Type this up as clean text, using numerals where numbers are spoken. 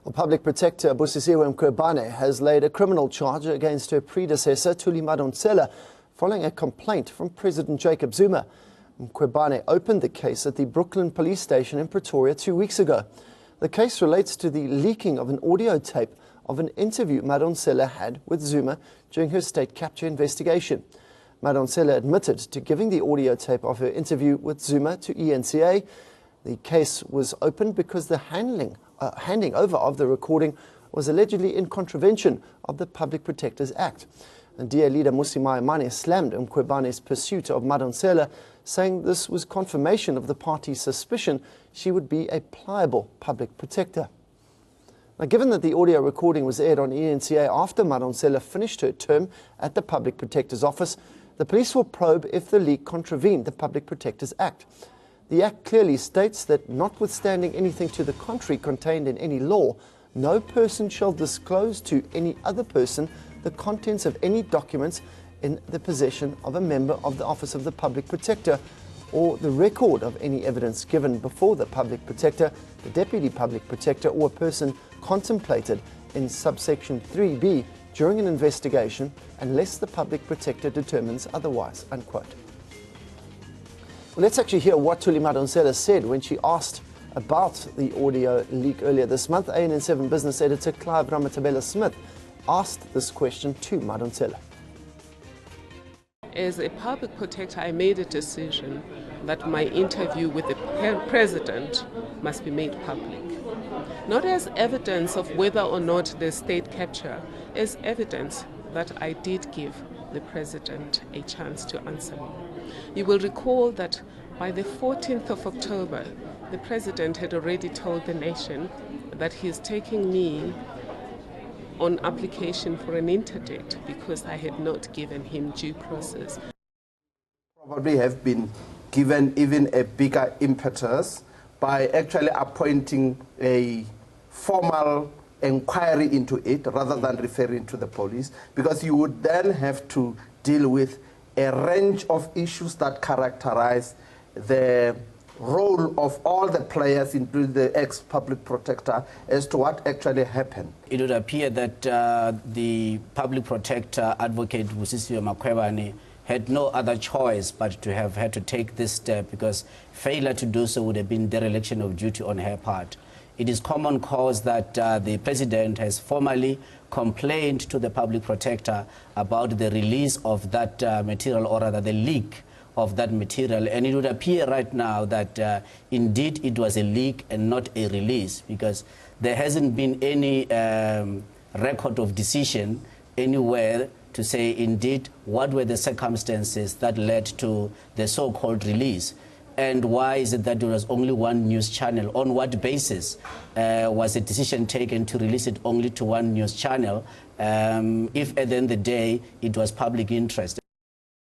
Well, Public Protector Busisiwe Mkhwebane has laid a criminal charge against her predecessor, Madonsela, following a complaint from President Jacob Zuma. Mkhwebane opened the case at the Brooklyn police station in Pretoria 2 weeks ago. The case relates to the leaking of an audio tape of an interview Madonsela had with Zuma during her state capture investigation. Madonsela admitted to giving the audio tape of her interview with Zuma to ENCA. The case was opened because the handing over of the recording was allegedly in contravention of the Public Protectors Act. And DA leader Mmusi Maimane slammed Mkhwebane's pursuit of Madonsela, saying this was confirmation of the party's suspicion she would be a pliable public protector. Now, given that the audio recording was aired on ENCA after Madonsela finished her term at the Public Protector's Office, the police will probe if the leak contravened the Public Protectors Act. The Act clearly states that, notwithstanding anything to the contrary contained in any law, no person shall disclose to any other person the contents of any documents in the possession of a member of the Office of the Public Protector, or the record of any evidence given before the Public Protector, the Deputy Public Protector, or a person contemplated in subsection 3B during an investigation, unless the Public Protector determines otherwise, unquote. Well, let's actually hear what Madonsela said when she asked about the audio leak earlier this month. ANN7 business editor Clive Ramatabela-Smith asked this question to Madonsela. As a public protector, I made a decision that my interview with the president must be made public. Not as evidence of whether or not the state capture, as evidence that I did give the president a chance to answer me. You will recall that by the 14th of October, the president had already told the nation that he is taking me on application for an interdict because I had not given him due process. Probably have been given even a bigger impetus by actually appointing a formal inquiry into it rather than referring to the police, because you would then have to deal with a range of issues that characterize the role of all the players, including the ex-public protector, as to what actually happened. It would appear that the public protector, Advocate Busisiwe Mkhwebane, had no other choice but to have had to take this step, because failure to do so would have been dereliction of duty on her part. It is common cause that the president has formally complained to the public protector about the release of that material, or rather the leak of that material. And it would appear right now that indeed it was a leak and not a release, because there hasn't been any record of decision anywhere to say indeed what were the circumstances that led to the so-called release. And why is it that there was only one news channel? On what basis was a decision taken to release it only to one news channel if at the end of the day it was public interest?